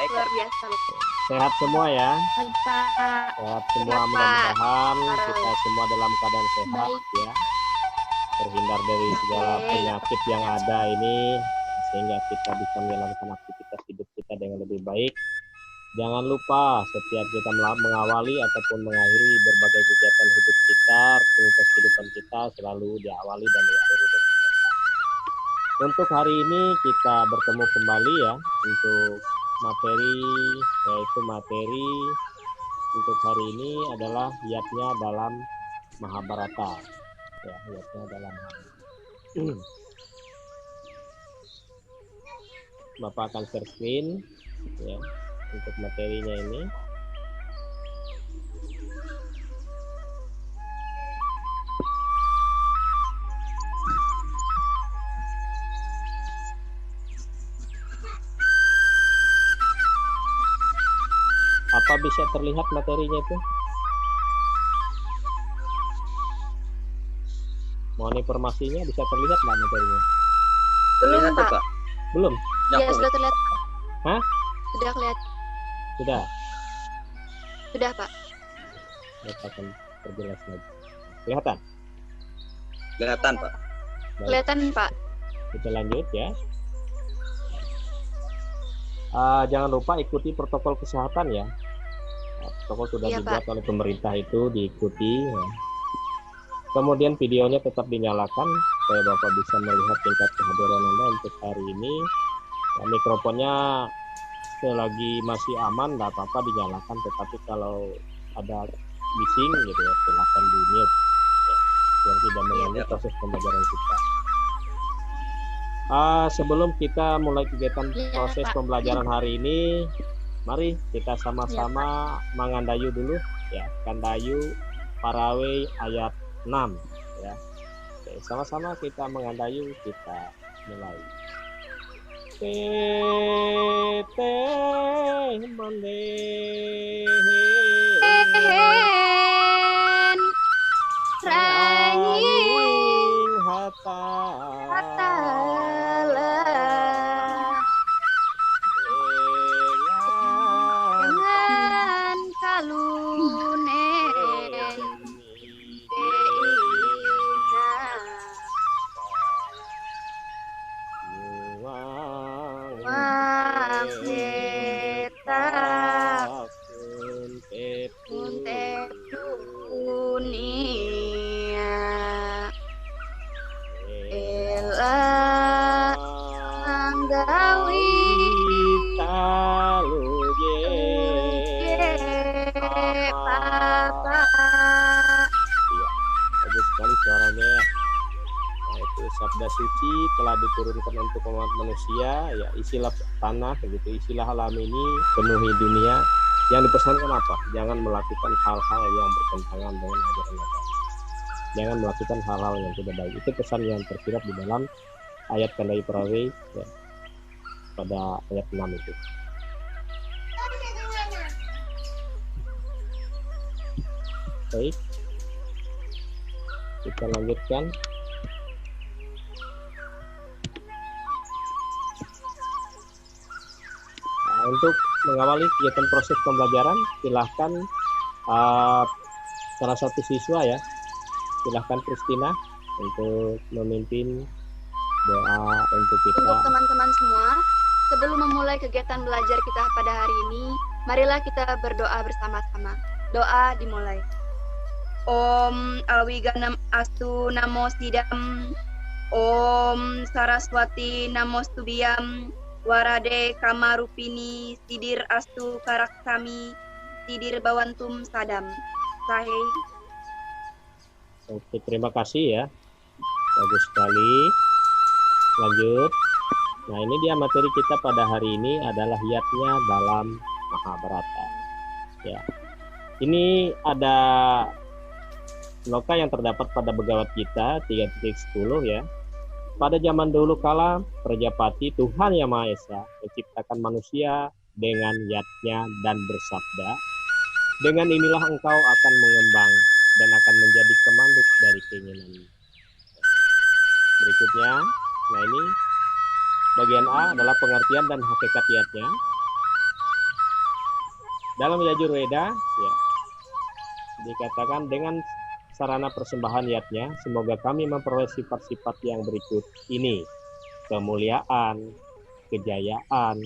baik. Luar biasa. Sehat semua ya. Baik, Pak. Sehat semua, Sehat, Pak. mudah-mudahan kita semua dalam keadaan sehat Baik. ya. Terhindar dari segala Oke. penyakit yang ada ini, sehingga kita bisa menjalankan aktivitas hidup kita dengan lebih baik. Jangan lupa setiap kita mengawali ataupun mengakhiri berbagai kegiatan hidup kita, aktivitas kehidupan kita selalu diawali dan diakhiri dengan berkah. Untuk hari ini kita bertemu kembali ya untuk materi, yaitu materi untuk hari ini adalah yatnya dalam Mahabharata. Ya, yatnya dalam Bapak akan share screen ya untuk materinya ini. Apa bisa terlihat materinya itu? Mohon informasinya, bisa terlihat nggak materinya? Belum, Lihat tuh, Pak. Pak. Belum? Ya, Nyambung. sudah terlihat, Pak. Hah? Sudah kelihatan. Sudah. Sudah, Pak. Bapak akan perjelas lagi. Kelihatan? Kelihatan, Pak. Baik, Kelihatan, Pak. kita lanjut ya. Jangan lupa ikuti protokol kesehatan ya. Protokol sudah Iya, dibuat oleh pemerintah itu, diikuti ya. Kemudian videonya tetap dinyalakan supaya Bapak bisa melihat tingkat kehadiran Anda untuk hari ini. Ya, mikrofonnya selagi masih aman nggak apa-apa dinyalakan, tetapi kalau ada bising gitu ya silahkan di mute ya, biar tidak mengganggu Pak. proses pembelajaran kita. Sebelum kita mulai kegiatan Iya, proses Pak. pembelajaran hari ini, mari kita sama-sama mangandayu dulu ya, Kandayu Parawe ayat 6 ya. Oke, sama-sama kita mengandayu, kita mulai. Tete Ehen. Raing hatala. Dengan kalunen Kunte dunia elang gawi papa. Iya, bagus sekali suaranya ya. Nah, itu sabda suci telah diturunkan untuk umat manusia ya, isilah tanah gitu, isilah alam ini, penuhi dunia. Yang dipesankan apa? Jangan melakukan hal-hal yang bertentangan dengan ajaran agama. Jangan melakukan hal-hal yang tidak baik. Itu pesan yang tersirat di dalam ayat Kandayu Parawe ya, pada ayat 6 itu. Baik, kita lanjutkan. Untuk mengawali kegiatan proses pembelajaran, silahkan salah satu siswa ya, silahkan Kristina untuk memimpin doa untuk kita. Untuk teman-teman semua, sebelum memulai kegiatan belajar kita pada hari ini, marilah kita berdoa bersama-sama. Doa dimulai. Om Alwiganam Astu Namo Sidam, Om Saraswati Namo Stubiyam, Warade Kamarupini Sidir Astu Karaksami, Sidir Bawantum Sadam. Sahih. Oke, terima kasih ya. Bagus sekali. Lanjut. Nah, ini dia materi kita pada hari ini adalah yatnya dalam Mahabharata. Ya. Ini ada loka yang terdapat pada Bhagavad Gita 3.10 ya. Pada zaman dulu kala, Prajapati Tuhan Yang Maha Esa menciptakan manusia dengan yatnya dan bersabda, dengan inilah engkau akan mengembang dan akan menjadi kemanduk dari keinginanmu. Berikutnya, nah ini bagian A adalah pengertian dan hakikat yatnya. Dalam Yajurveda ya dikatakan dengan sarana persembahan yatnya, semoga kami memperoleh sifat-sifat yang berikut ini: kemuliaan, kejayaan,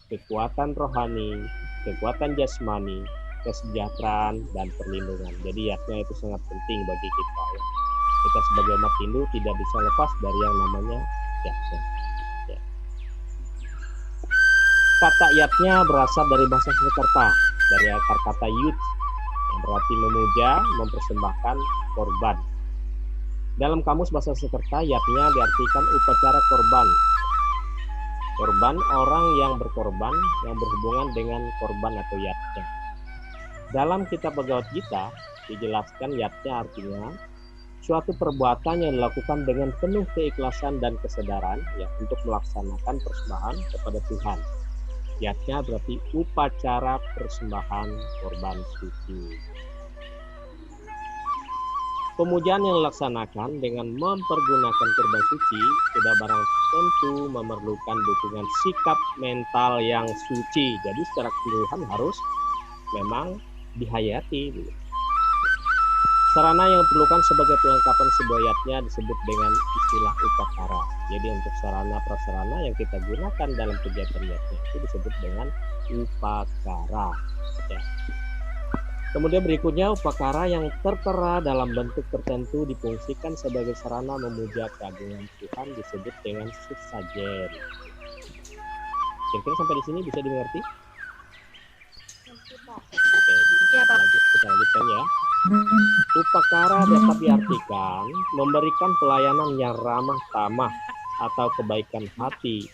kekuatan rohani, kekuatan jasmani, kesejahteraan, dan perlindungan. Jadi yatnya itu sangat penting bagi kita. Ya. Kita sebagai umat Hindu tidak bisa lepas dari yang namanya yatnya. Ya. Kata yatnya berasal dari bahasa Sanskerta, dari akar kata yut, yang berarti memuja, mempersembahkan korban. Dalam kamus bahasa Sanskerta, yatnya diartikan upacara korban. Korban orang yang berkorban, yang berhubungan dengan korban atau yatnya. Dalam kitab Bhagavad Gita dijelaskan yatnya artinya suatu perbuatan yang dilakukan dengan penuh keikhlasan dan kesadaran ya untuk melaksanakan persembahan kepada Tuhan. Yatnya berarti upacara persembahan korban suci. Pemujaan yang dilaksanakan dengan mempergunakan korban suci sudah barang tentu memerlukan dukungan sikap mental yang suci. Jadi secara keseluruhan harus memang dihayati. Sarana yang diperlukan sebagai pelengkapan sebuah yatnya disebut dengan istilah upakara. Jadi untuk sarana prasarana yang kita gunakan dalam kegiatan yatnya itu disebut dengan upakara. Ya. Kemudian berikutnya upakara yang tertera dalam bentuk tertentu difungsikan sebagai sarana memuja keagungan Tuhan disebut dengan sesajen. Kira-kira sampai di sini bisa dimengerti? Oke, kita lanjutkan ya. Upakara dapat diartikan memberikan pelayanan yang ramah tamah atau kebaikan hati.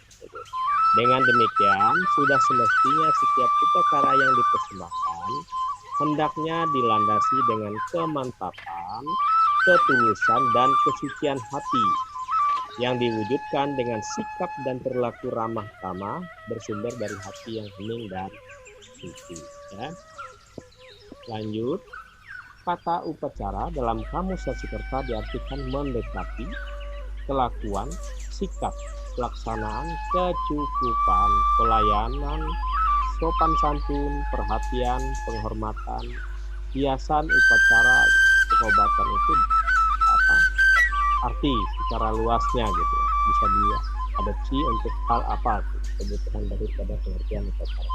Dengan demikian, sudah semestinya setiap upakara yang dipersembahkan hendaknya dilandasi dengan kemantapan, ketulusan, dan kesucian hati yang diwujudkan dengan sikap dan perilaku ramah tamah bersumber dari hati yang hening dan suci. Ya. Lanjut. Kata upacara dalam kamus Sanskerta diartikan mendekati, kelakuan, sikap, pelaksanaan, kecukupan, pelayanan, sopan santun, perhatian, penghormatan, hiasan upacara, pengobatan itu apa? Arti secara luasnya gitu. Bisa diadopsi untuk hal apa? Kebutuhan daripada pengertian upacara.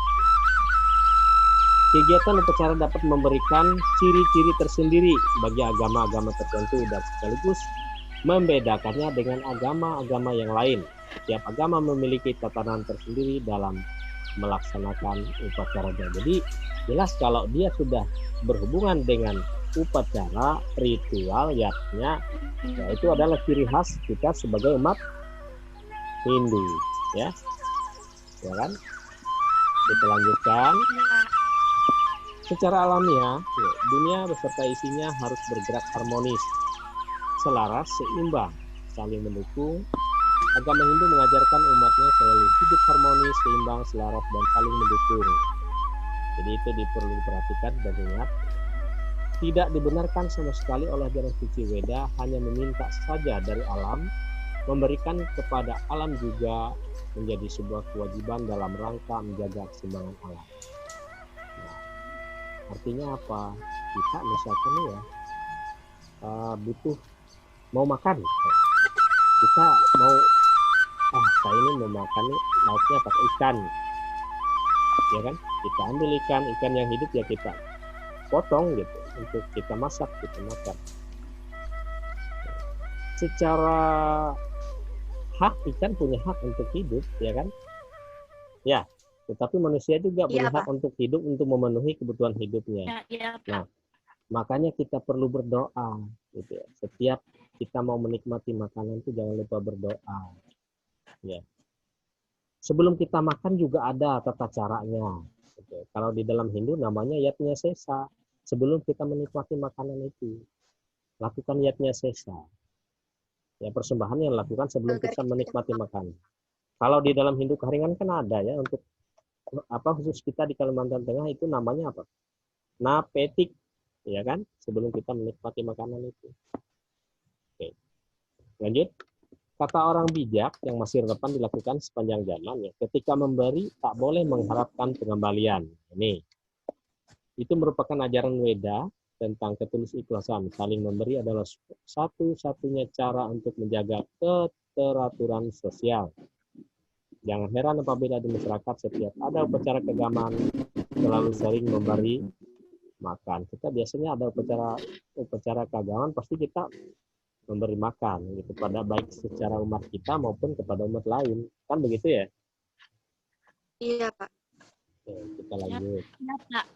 Kegiatan upacara dapat memberikan ciri-ciri tersendiri bagi agama-agama tertentu dan sekaligus membedakannya dengan agama-agama yang lain. Setiap agama memiliki tatanan tersendiri dalam melaksanakan upacaranya. Jadi jelas kalau dia sudah berhubungan dengan upacara ritual yatnya, ya itu adalah ciri khas kita sebagai umat Hindu, ya kan? Kita lanjutkan. Secara alamiah, dunia beserta isinya harus bergerak harmonis, selaras, seimbang, saling mendukung. Agama Hindu mengajarkan umatnya selalu hidup harmonis, seimbang, selaras, dan saling mendukung. Jadi itu perlu diperhatikan dan ingat. Tidak dibenarkan sama sekali oleh ajaran suci Weda hanya meminta saja dari alam, memberikan kepada alam juga menjadi sebuah kewajiban dalam rangka menjaga keseimbangan alam. Artinya apa? Kita misalkan ya butuh mau makan, kita mau saya ini mau makan nih lauknya pakai ikan, ya kan? Kita ambil ikan yang hidup ya kita potong gitu untuk kita masak, kita makan. Secara hak ikan punya hak untuk hidup, ya kan? Ya. Tetapi manusia juga punya hak untuk hidup, untuk memenuhi kebutuhan hidupnya. Nah, makanya kita perlu berdoa. Gitu ya. Setiap kita mau menikmati makanan itu jangan lupa berdoa. Ya. Sebelum kita makan juga ada tata caranya. Gitu. Kalau di dalam Hindu namanya yatnya sesa. Sebelum kita menikmati makanan itu, lakukan yatnya sesa. Ya, persembahan yang dilakukan sebelum kita menikmati makanan. Kalau di dalam Hindu Karingan kan ada ya untuk khusus kita di Kalimantan Tengah itu namanya apa? Napetik, ya kan? Sebelum kita menikmati makanan itu. Oke. Lanjut. Kata orang bijak yang masih relevan dilakukan sepanjang zaman ya. Ketika memberi tak boleh mengharapkan pengembalian. Ini Itu merupakan ajaran Weda tentang ketulus ikhlasan. Saling memberi adalah satu-satunya cara untuk menjaga keteraturan sosial. Jangan heran apabila di masyarakat setiap ada upacara keagamaan selalu sering memberi makan. Kita biasanya ada upacara keagamaan pasti kita memberi makan gitu pada baik secara umat kita maupun kepada umat lain. Kan begitu ya? Iya, Pak. Oke, kita lanjut. Ya, Pak.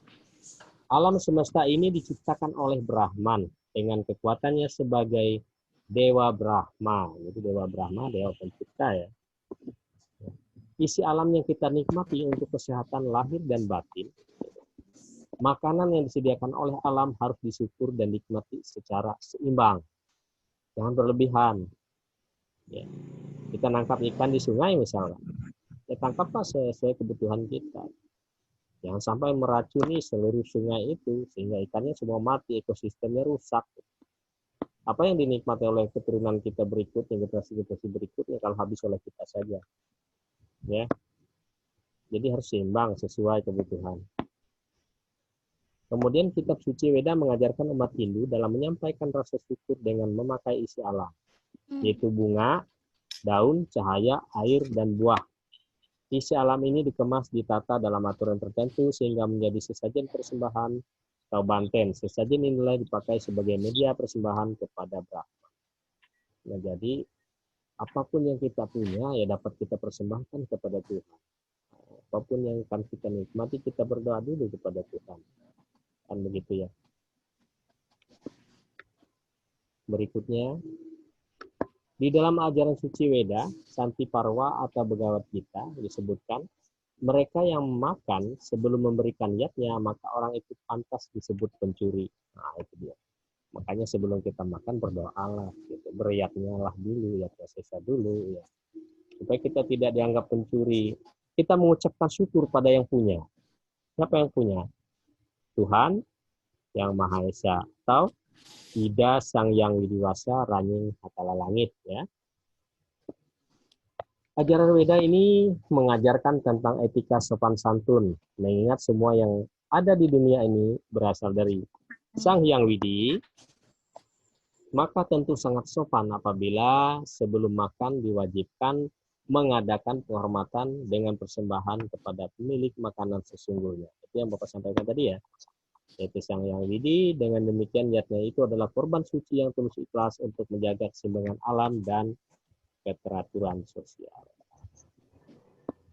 Alam semesta ini diciptakan oleh Brahman dengan kekuatannya sebagai Dewa Brahma. Jadi Dewa Brahma, Dewa Pencipta ya. Isi alam yang kita nikmati untuk kesehatan lahir dan batin. Makanan yang disediakan oleh alam harus disyukur dan nikmati secara seimbang. Jangan berlebihan. Ya. Kita nangkap ikan di sungai misalnya. Ya tangkaplah sesuai kebutuhan kita. Jangan sampai meracuni seluruh sungai itu sehingga ikannya semua mati, ekosistemnya rusak. Apa yang dinikmati oleh keturunan kita berikutnya, generasi-generasi berikutnya kalau habis oleh kita saja. Ya. Jadi harus seimbang sesuai kebutuhan. Kemudian kitab suci Weda mengajarkan umat Hindu dalam menyampaikan rasa syukur dengan memakai isi alam, yaitu bunga, daun, cahaya, air, dan buah. Isi alam ini dikemas, ditata dalam aturan tertentu sehingga menjadi sesajen persembahan atau banten. Sesajen inilah dipakai sebagai media persembahan kepada Brahma. Nah, jadi apapun yang kita punya ya dapat kita persembahkan kepada Tuhan. Apapun yang akan kita nikmati kita berdoa dulu kepada Tuhan. Kan begitu ya. Berikutnya, di dalam ajaran suci Weda, Santi Parwa atau Begawat Gita disebutkan, mereka yang makan sebelum memberikan yatnya, maka orang itu pantas disebut pencuri. Nah, itu dia. Makanya sebelum kita makan berdoalah, gitu. Beryatnya lah dulu, yatnya sisa dulu, ya. Supaya kita tidak dianggap pencuri. Kita mengucapkan syukur pada yang punya. Siapa yang punya? Tuhan yang Maha Esa atau Ida Sang Yang Widiwasa Ranying Hatala Langit ya. Ajaran Weda ini mengajarkan tentang etika sopan santun, mengingat semua yang ada di dunia ini berasal dari Sang Hyang Widi, maka tentu sangat sopan apabila sebelum makan diwajibkan mengadakan penghormatan dengan persembahan kepada pemilik makanan sesungguhnya. Itu yang Bapak sampaikan tadi ya. Yaitu Sang Hyang Widi, dengan demikian niatnya itu adalah korban suci yang tulus ikhlas untuk menjaga keseimbangan alam dan keteraturan sosial.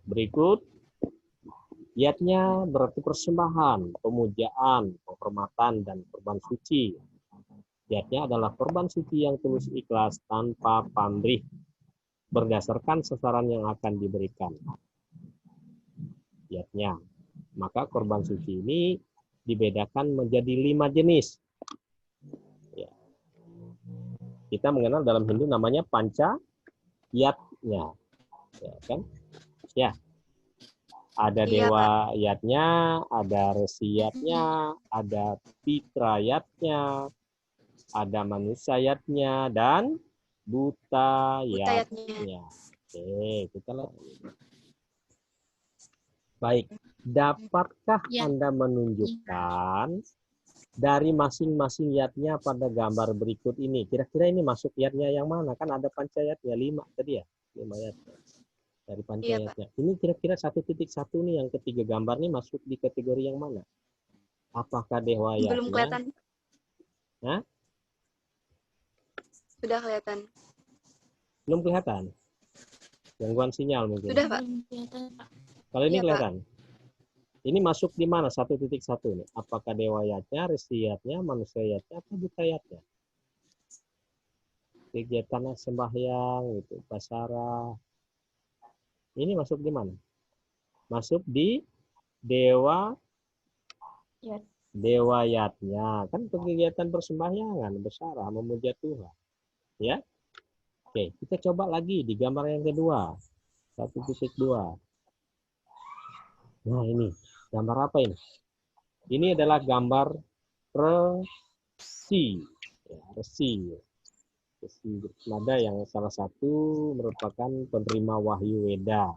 Berikut, niatnya berarti persembahan, pemujaan, penghormatan, dan korban suci. Niatnya adalah korban suci yang tulus ikhlas tanpa pamrih, berdasarkan sasaran yang akan diberikan. Niatnya, maka korban suci ini dibedakan menjadi 5 jenis. Ya. Kita mengenal dalam Hindu namanya panca yatnya, ya kan? Ya, ada dewa yatnya, ada resi yatnya, ada pitra yatnya, ada manusia yatnya, dan buta yatnya. Oke, kita lihat. Baik. Dapatkah Anda menunjukkan dari masing-masing yatnya pada gambar berikut ini? Kira-kira ini masuk yatnya yang mana? Kan ada pancayatnya 5 tadi ya, 5 yatnya. Dari pancayatnya. Ini kira-kira 1.1 nih yang ketiga gambar nih masuk di kategori yang mana? Apakah dewa yatnya? Belum kelihatan. Hah? Sudah kelihatan. Belum kelihatan? Gangguan sinyal mungkin. Sudah, Pak. Kalau ini Iya, kelihatan? Ini masuk di mana 1.1 nih? Apakah dewa yatnya, resi yatnya, manusia yatnya, atau buta yatnya? Kegiatan sembahyang, gitu, pasara. Ini masuk di mana? Masuk di dewa dewa yatnya. Kan kegiatan persembahyangan, besara, memuja Tuhan. Ya. Oke, kita coba lagi di gambar yang kedua. 1.2. Nah, ini. Gambar apa ini? Ini adalah gambar resi. Ya, resi. Resi nada yang salah satu merupakan penerima wahyu Weda.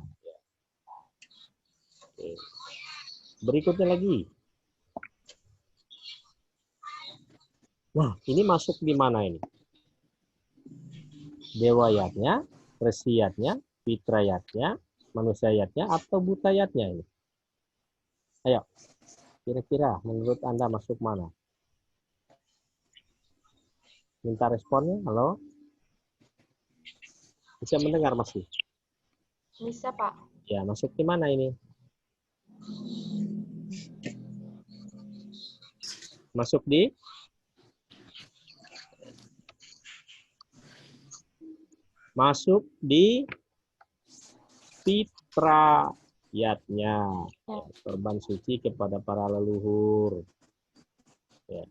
Oke. Berikutnya lagi. Nah, ini masuk di mana ini? Dewayatnya, resiyatnya, fitrayatnya, manusiayatnya, atau butayatnya ini? Ayo, kira-kira menurut Anda masuk mana? Minta responnya, halo? Bisa mendengar masih? Bisa, Pak. Ya, masuk di mana ini? Masuk di fitrayatnya, ya, korban suci kepada para leluhur. Ya.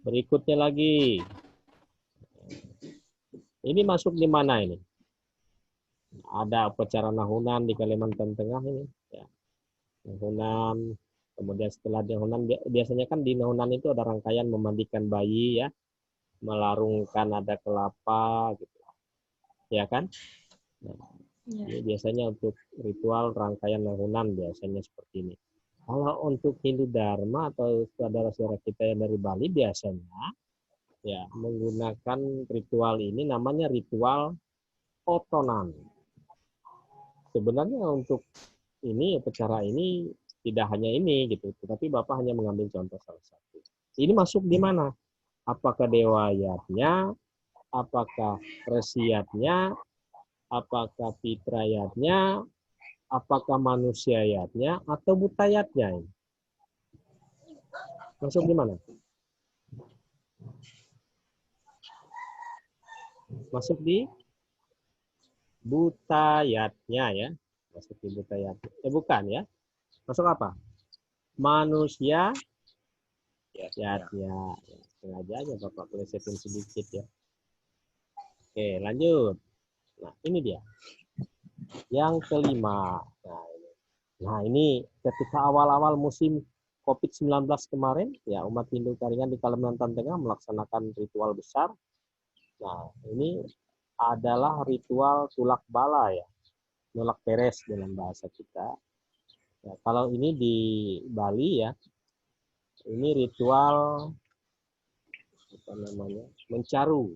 Berikutnya lagi, ini masuk di mana ini? Ada upacara nahunan di Kalimantan Tengah ini. Ya. Nahunan, kemudian setelah nahunan, biasanya kan di nahunan itu ada rangkaian memandikan bayi, ya, melarungkan ada kelapa, gitu, ya kan? Nah, ini biasanya untuk ritual rangkaian nahunan biasanya seperti ini. Kalau untuk Hindu Dharma atau saudara-saudara kita yang dari Bali biasanya ya menggunakan ritual ini, namanya ritual otonan. Sebenarnya untuk ini upacara ini tidak hanya ini gitu, tetapi Bapak hanya mengambil contoh salah satu. Ini masuk di mana? Apakah dewayatnya, apakah resiyatnya, apakah fitrayatnya, apakah manusiayatnya, atau butayatnya? Masuk di mana? Masuk di butayatnya, ya. Masuk di butayat. Bukan, ya. Masuk apa? Manusia yatnya. Ya, sengaja aja Bapak plesetin sedikit, ya. Oke, lanjut. Nah, ini dia. Yang kelima. Nah, ini ketika awal-awal musim COVID-19 kemarin, ya, umat Hindu Karingan di Kalimantan Tengah melaksanakan ritual besar. Nah, ini adalah ritual tulak bala, ya. Nolak beres dalam bahasa kita. Ya, kalau ini di Bali, ya, ini ritual apa namanya? Mencaru.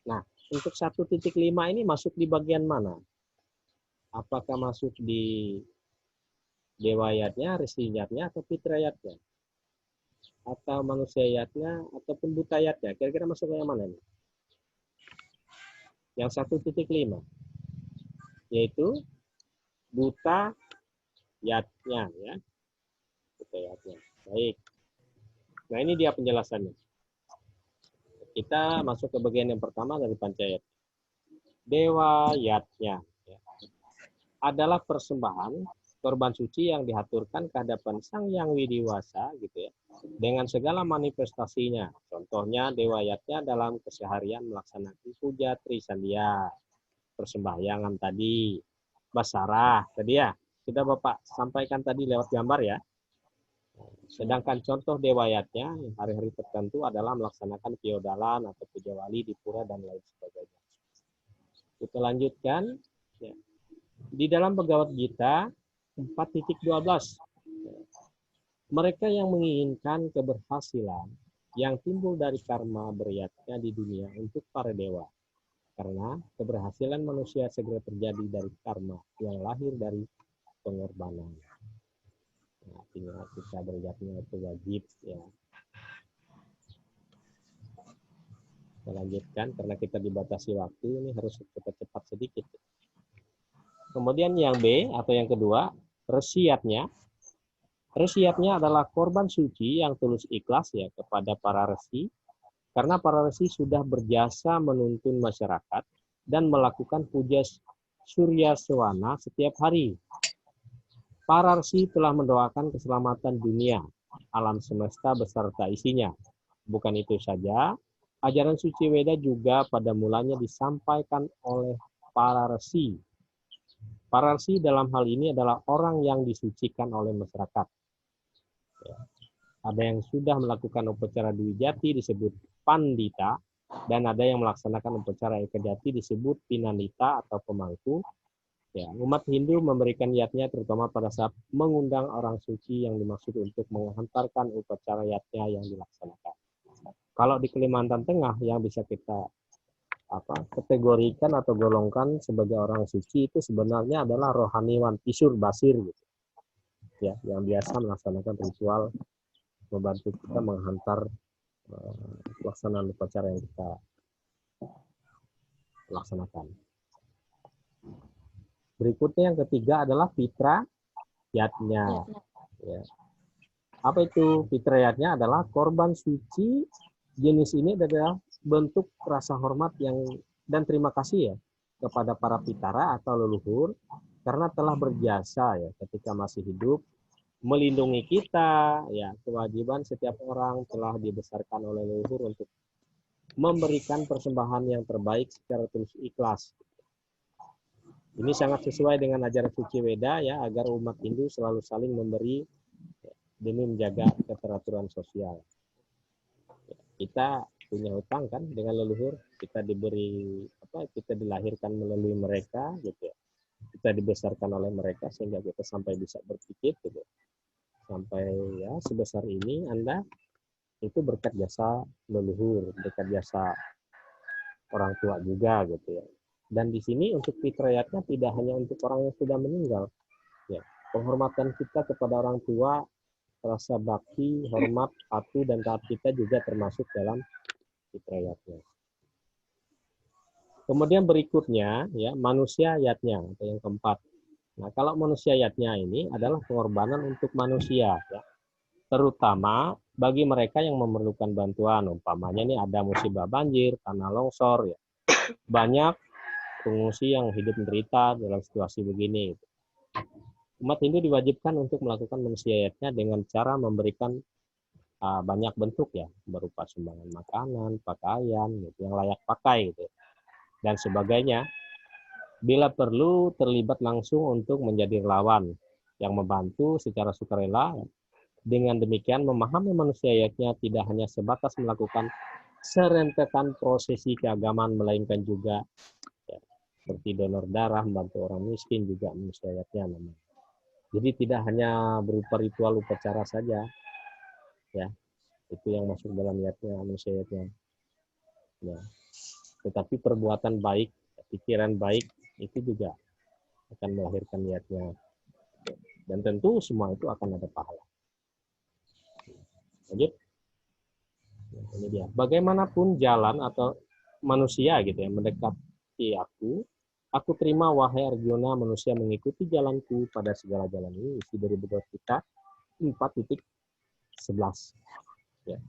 Nah, untuk 1.5 ini masuk di bagian mana? Apakah masuk di dewayatnya, resiyatnya, atau fitrayatnya? Atau manusiayatnya, ataupun butayatnya? Kira-kira masuk ke yang mana nih? Yang 1.5, yaitu butayatnya, ya. Butayatnya. Baik. Nah, ini dia penjelasannya. Kita masuk ke bagian yang pertama dari Pancayat. Dewayatnya, ya, adalah persembahan korban suci yang dihaturkan ke hadapan Sang Yang Widiwasa, gitu, ya, dengan segala manifestasinya. Contohnya dewayatnya dalam keseharian melaksanakan puja Trisandia, persembahyangan tadi, basarah tadi, ya, sudah Bapak sampaikan tadi lewat gambar, ya. Sedangkan contoh dewayatnya hari-hari tertentu adalah melaksanakan piodalan atau puja wali di pura dan lain sebagainya. Kita lanjutkan, ya. Di dalam Bhagavad Gita 4.12, mereka yang menginginkan keberhasilan yang timbul dari karma beryatnya di dunia untuk para dewa, karena keberhasilan manusia segera terjadi dari karma yang lahir dari pengorbanan. Nah, artinya kita beryatnya itu wajib, ya. Kita lanjutkan karena kita dibatasi waktu, ini harus cepat-cepat sedikit. Kemudian yang B atau yang kedua, resiyatnya. Resiyatnya adalah korban suci yang tulus ikhlas, ya, kepada para resi, karena para resi sudah berjasa menuntun masyarakat dan melakukan puja Surya Sewana setiap hari. Para resi telah mendoakan keselamatan dunia, alam semesta beserta isinya. Bukan itu saja, ajaran suci Weda juga pada mulanya disampaikan oleh para resi. Para resi dalam hal ini adalah orang yang disucikan oleh masyarakat. Ya. Ada yang sudah melakukan upacara Dewi Jati disebut Pandita, dan ada yang melaksanakan upacara Eka Jati disebut Pinandita atau pemangku. Ya, umat Hindu memberikan yatnya terutama pada saat mengundang orang suci yang dimaksud untuk menghantarkan upacara yatnya yang dilaksanakan. Kalau di Kalimantan Tengah yang bisa kita kategorikan atau golongkan sebagai orang suci itu sebenarnya adalah rohaniwan Pisur Basir gitu. Ya, yang biasa melaksanakan ritual membantu kita menghantar pelaksanaan upacara yang kita laksanakan. Berikutnya yang ketiga adalah fitra yatnya. Ya. Apa itu fitra yatnya? Adalah korban suci. Jenis ini adalah bentuk rasa hormat dan terima kasih ya kepada para pitara atau leluhur karena telah berjasa ya ketika masih hidup melindungi kita ya. Kewajiban setiap orang telah dibesarkan oleh leluhur untuk memberikan persembahan yang terbaik secara tulus ikhlas. Ini sangat sesuai dengan ajaran suci Weda ya, agar umat Hindu selalu saling memberi demi menjaga keteraturan sosial. Kita punya hutang kan dengan leluhur, kita diberi kita dilahirkan melalui mereka gitu ya. Kita dibesarkan oleh mereka sehingga kita sampai bisa berpikir gitu. Sampai ya sebesar ini Anda itu berkat jasa leluhur, berkat jasa orang tua juga gitu ya. Dan di sini untuk fitrayatnya tidak hanya untuk orang yang sudah meninggal. Ya, penghormatan kita kepada orang tua, rasa bakti, hormat, patuh, dan taat kita juga termasuk dalam fitrayatnya. Kemudian berikutnya, ya manusia yatnya, atau yang keempat. Nah, kalau manusia yatnya ini adalah pengorbanan untuk manusia, ya. Terutama bagi mereka yang memerlukan bantuan. Umpamanya ini ada musibah banjir, tanah longsor, ya. Banyak pengungsi yang hidup menderita dalam situasi begini. Umat Hindu diwajibkan untuk melakukan manusiayatnya dengan cara memberikan banyak bentuk ya, berupa sumbangan makanan, pakaian, gitu, yang layak pakai, gitu, dan sebagainya. Bila perlu terlibat langsung untuk menjadi relawan yang membantu secara sukarela. Dengan demikian memahami manusiayatnya tidak hanya sebatas melakukan serentetan prosesi keagamaan, melainkan juga seperti donor darah, membantu orang miskin juga manusiayatnya namanya. Jadi tidak hanya berupa ritual upacara saja, ya itu yang masuk dalam niatnya manusiayatnya. Ya. Tetapi perbuatan baik, pikiran baik itu juga akan melahirkan niatnya. Dan tentu semua itu akan ada pahala. Lanjut. Ini dia. Bagaimanapun jalan atau manusia gitu ya mendekati aku terima wahai Arjuna, manusia mengikuti jalanku pada segala jalan ini. Isi dari Bhagavad Gita 4.11. Ya.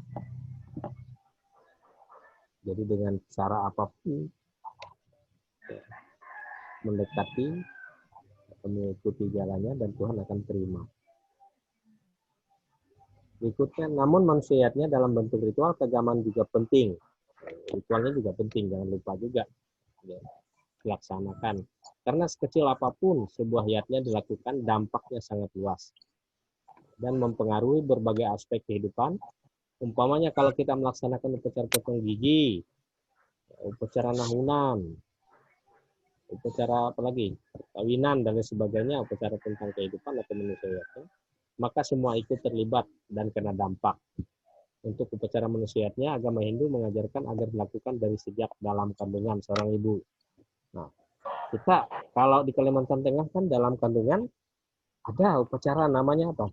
Jadi dengan cara apapun ya, mendekati atau mengikuti jalannya dan Tuhan akan terima. Berikutnya, namun manusiatnya dalam bentuk ritual keagamaan juga penting. Ritualnya juga penting, jangan lupa juga ya, dilaksanakan. Karena sekecil apapun sebuah yatnya dilakukan, dampaknya sangat luas dan mempengaruhi berbagai aspek kehidupan. Umpamanya kalau kita melaksanakan upacara potong gigi, upacara nahunan, upacara apalagi perkawinan dan lain sebagainya, upacara tentang kehidupan atau manusiatnya, maka semua ikut terlibat dan kena dampak. Untuk upacara manusiatnya, agama Hindu mengajarkan agar dilakukan dari sejak dalam kandungan seorang ibu. Nah, kita kalau di Kalimantan Tengah kan dalam kandungan ada upacara namanya apa?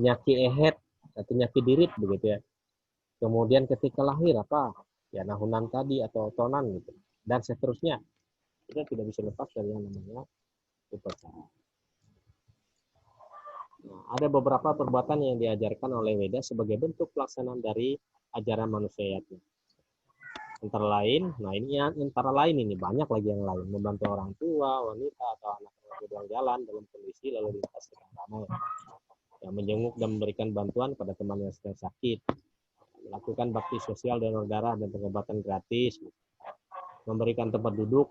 Nyaki ehet atau nyaki dirit begitu ya. Kemudian ketika lahir apa? Ya nahunan tadi atau tonan gitu. Dan seterusnya. Kita tidak bisa lepas dari yang namanya upacara. Nah, ada beberapa perbuatan yang diajarkan oleh Weda sebagai bentuk pelaksanaan dari ajaran manusiayatnya. Antara lain, banyak lagi yang lain, membantu orang tua, wanita atau anak yang sedang jalan dalam kondisi lalu lintas sedang ramai, yang menjenguk dan memberikan bantuan pada teman yang sedang sakit, melakukan bakti sosial donor darah dan pengobatan gratis, memberikan tempat duduk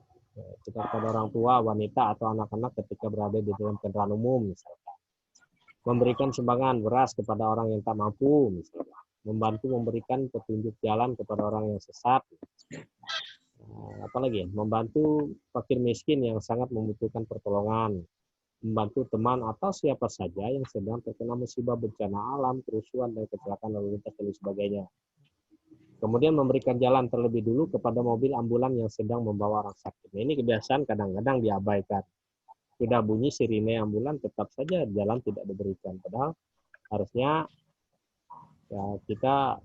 kepada orang tua, wanita atau anak-anak ketika berada di dalam kendaraan umum, misalkan. Memberikan sumbangan beras kepada orang yang tak mampu, misalnya. Membantu memberikan petunjuk jalan kepada orang yang sesat. Apalagi ya, membantu fakir miskin yang sangat membutuhkan pertolongan, membantu teman atau siapa saja yang sedang terkena musibah bencana alam, kerusuhan dan kecelakaan lalu lintas dan sebagainya. Kemudian memberikan jalan terlebih dulu kepada mobil ambulan yang sedang membawa orang sakit. Nah, ini kebiasaan kadang-kadang diabaikan. Sudah bunyi sirine ambulan, tetap saja jalan tidak diberikan. Padahal harusnya ya, kita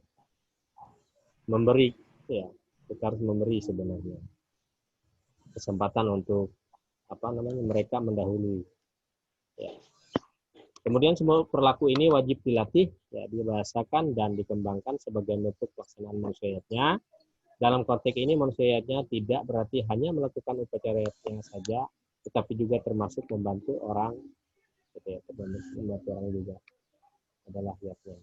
memberi, ya, kita harus memberi sebenarnya kesempatan untuk mereka mendahului. Ya. Kemudian semua perilaku ini wajib dilatih, ya, dibahasakan dan dikembangkan sebagai bentuk pelaksanaan manusianya. Dalam konteks ini manusianya tidak berarti hanya melakukan upacaranya saja, tetapi juga termasuk membantu orang, gitu ya, membantu orang juga adalah niatnya.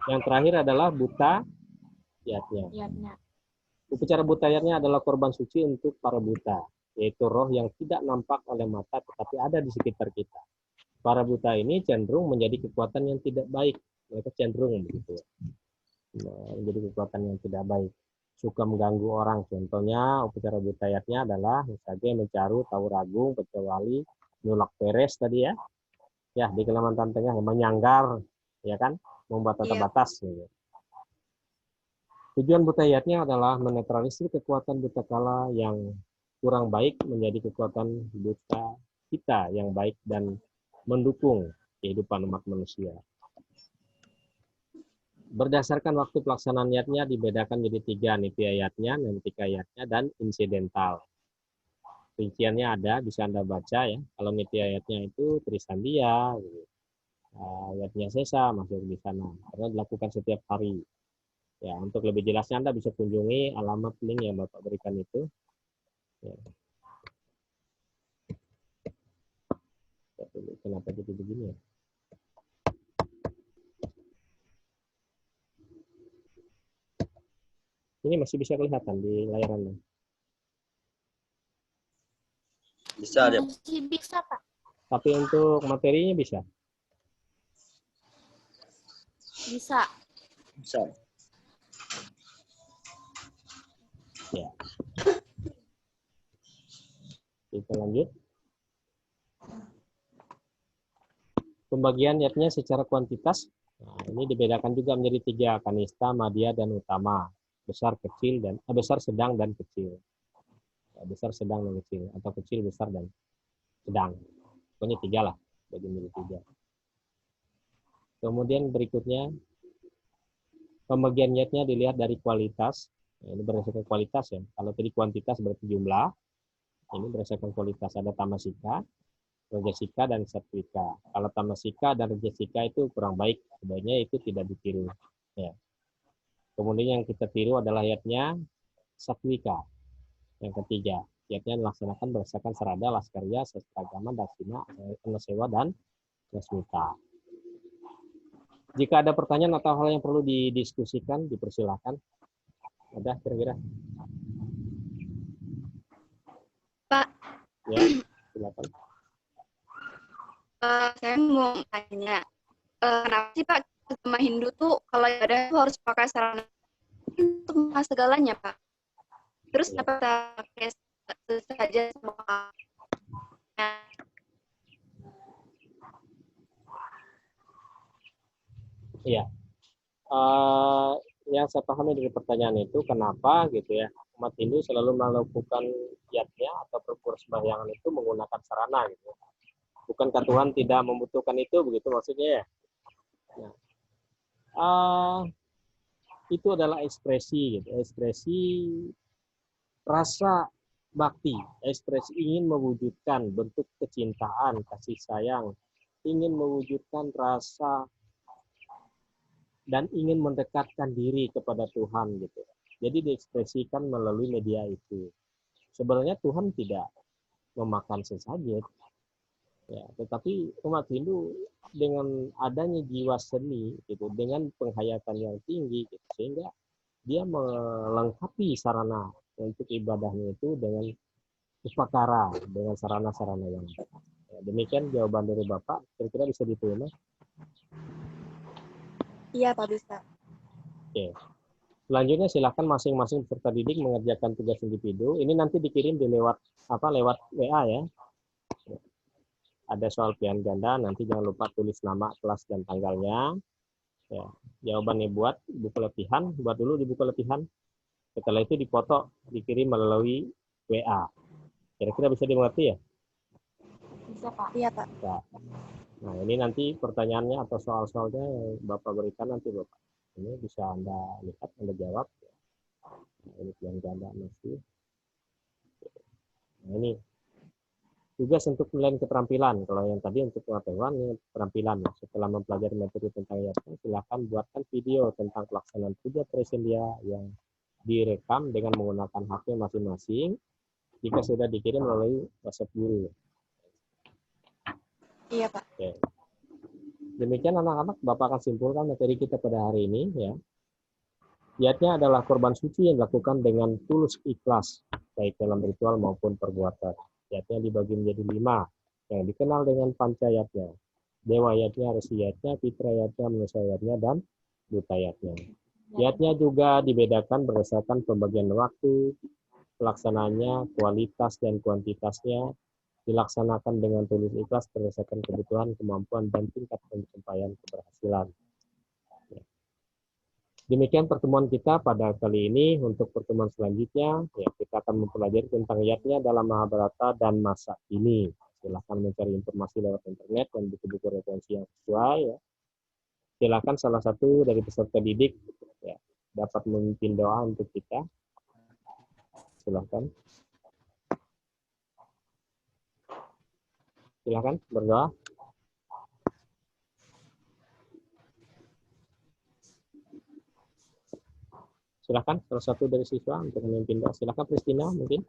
Yang terakhir adalah buta yatnya. Upacara buta yatnya adalah korban suci untuk para buta, yaitu roh yang tidak nampak oleh mata tetapi ada di sekitar kita. Para buta ini cenderung menjadi kekuatan yang tidak baik. Mereka cenderung begitu, menjadi kekuatan yang tidak baik. Suka mengganggu orang. Contohnya upacara buta yatnya adalah misalnya mencaru, tahu ragung, pecawali, nulak peres tadi ya. Ya, di Kalimantan Tengah menyanggar, ya kan, membuat tata batas. Gitu. Tujuan buta yatnya adalah menetralisir kekuatan buta kala yang kurang baik menjadi kekuatan buta kita yang baik dan mendukung kehidupan umat manusia. Berdasarkan waktu pelaksanaan yatnya dibedakan jadi 3, nitya yatnya, nantika yatnya, dan insidental. Rinciannya ada, bisa Anda baca ya. Kalau nitya yatnya itu Trisandia, yatnya sesa masuk di sana, karena dilakukan setiap hari. Ya, untuk lebih jelasnya Anda bisa kunjungi alamat link yang Bapak berikan itu. Ya. Kenapa jadi begini ya? Ini masih bisa kelihatan di layar Anda? Bisa ada. Masih bisa, Pak. Tapi untuk materinya bisa? Bisa. Bisa. Ya. Kita lanjut. Pembagian yatnya secara kuantitas. Nah, ini dibedakan juga menjadi 3, kanista, madya, dan utama. Besar, kecil, dan besar, sedang, dan kecil. Besar, sedang, dan kecil. Atau kecil, besar, dan sedang. Pokoknya 3 lah. Bagi menjadi 3. Kemudian berikutnya, pembagian yatnya dilihat dari kualitas. Nah, ini berdasarkan kualitas ya. Kalau tadi kuantitas berarti jumlah. Ini berdasarkan kualitas. Ada tamasika, rajasika, dan satwika. Kalau tamasika dan rajasika itu kurang baik. Sebaiknya itu tidak ditiru. Ya. Kemudian yang kita tiru adalah yatnya satwika. Yang ketiga, yatnya dilaksanakan berdasarkan serada, laskarya, sastragama, dasina, anasewa, dan nasmita. Jika ada pertanyaan atau hal yang perlu didiskusikan, dipersilakan. Ada kira-kira? Pak, Ya, silakan. saya mau tanya, kenapa sih Pak agama Hindu tuh kalau ibadah tuh harus pakai sarana untuk segalanya Pak? Terus Ya. kenapa kita pakai saja semua? Iya. Yang saya pahami dari pertanyaan itu, kenapa gitu ya umat Hindu selalu melakukan yatnya atau perpura sembahyangan itu menggunakan sarana gitu. Bukankah Tuhan tidak membutuhkan itu, begitu maksudnya ya? Nah, itu adalah ekspresi, gitu, ekspresi rasa bakti, ekspresi ingin mewujudkan bentuk kecintaan, kasih sayang, ingin mewujudkan rasa dan ingin mendekatkan diri kepada Tuhan gitu. Jadi diekspresikan melalui media itu. Sebenarnya Tuhan tidak memakan sesajen, ya, tetapi umat Hindu dengan adanya jiwa seni gitu, dengan penghayatan yang tinggi gitu, sehingga dia melengkapi sarana untuk ibadahnya itu dengan upakara, dengan sarana-sarana yang Ya, demikian jawaban dari Bapak. Kira-kira bisa diterima? Iya, Pak, bisa. Oke. Selanjutnya silakan masing-masing peserta didik mengerjakan tugas individu. Ini nanti dikirim di lewat WA ya. Ada soal pilihan ganda, nanti jangan lupa tulis nama, kelas dan tanggalnya. Ya, jawabannya buat buku latihan, buat dulu di buku latihan. Setelah itu dipoto, dikirim melalui WA. Kira-kira bisa dimengerti ya? Bisa, Pak. Iya, Pak. Nah, ini nanti pertanyaannya atau soal-soalnya yang Bapak berikan nanti Bapak. Ini bisa Anda lihat, Anda jawab. Nah, ini pilihan ganda masih. Nah, ini tugas untuk penilaian keterampilan. Kalau yang tadi untuk pengetahuan, ini keterampilan. Setelah mempelajari materi tentang IATM, silakan buatkan video tentang pelaksanaan tugas presendia yang direkam dengan menggunakan HP masing-masing. Jika sudah dikirim melalui WhatsApp guru. Iya, Pak. Oke. Demikian anak-anak, Bapak akan simpulkan materi kita pada hari ini ya. Niatnya adalah korban suci yang dilakukan dengan tulus ikhlas, baik dalam ritual maupun perbuatan. Yatnya dibagi menjadi 5, yang dikenal dengan pancayatnya. Dewa yatnya, resi yatnya, fitra yatnya, manusia yatnya, dan buta yatnya. Yatnya juga dibedakan berdasarkan pembagian waktu, pelaksanaannya, kualitas dan kuantitasnya, dilaksanakan dengan tulus ikhlas berdasarkan kebutuhan, kemampuan, dan tingkat pencapaian keberhasilan. Demikian pertemuan kita pada kali ini. Untuk pertemuan selanjutnya, ya, kita akan mempelajari tentang yatnya dalam Mahabharata dan masa kini. Silakan mencari informasi lewat internet dan buku-buku referensi yang sesuai. Ya. Silakan salah satu dari peserta didik ya, dapat memimpin doa untuk kita. Silakan. Silakan berdoa. Silakan salah satu dari siswa untuk memimpin doa. Silakan Pristina mungkin.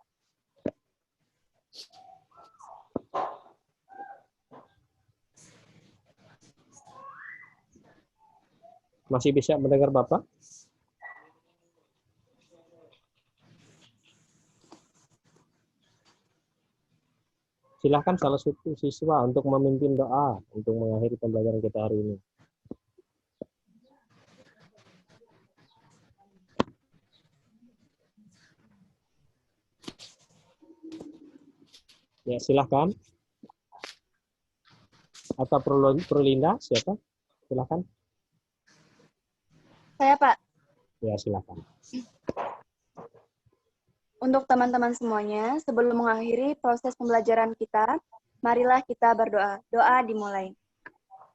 Masih bisa mendengar Bapak? Silakan salah satu siswa untuk memimpin doa untuk mengakhiri pembelajaran kita hari ini. Ya, silakan. Atau Perlinda, siapa? Silakan. Saya, Pak. Ya, silakan. Untuk teman-teman semuanya, sebelum mengakhiri proses pembelajaran kita, marilah kita berdoa. Doa dimulai.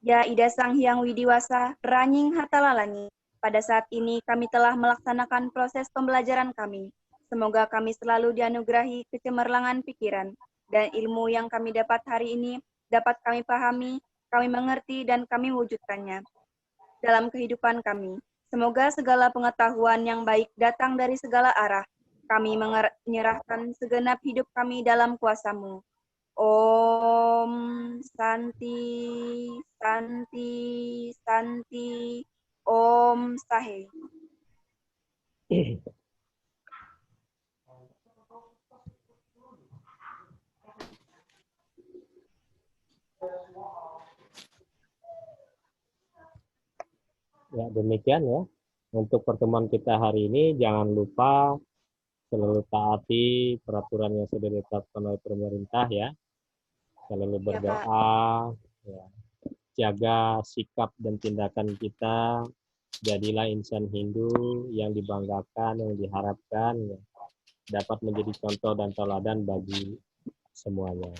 Ya Ida Sang Hyang Widiwasa, Ranying Hatalalani. Pada saat ini kami telah melaksanakan proses pembelajaran kami. Semoga kami selalu dianugerahi kecemerlangan pikiran dan ilmu yang kami dapat hari ini dapat kami pahami, kami mengerti, dan kami wujudkannya dalam kehidupan kami. Semoga segala pengetahuan yang baik datang dari segala arah. Kami menyerahkan segenap hidup kami dalam kuasa-Mu. Om Santi, Santi, Santi, Om Sahe. Ya, demikian ya. Untuk pertemuan kita hari ini, jangan lupa selalu taati peraturan yang sudah ditetapkan oleh pemerintah ya. Selalu berdoa, ya. Jaga sikap dan tindakan kita. Jadilah insan Hindu yang dibanggakan, yang diharapkan ya, dapat menjadi contoh dan teladan bagi semuanya.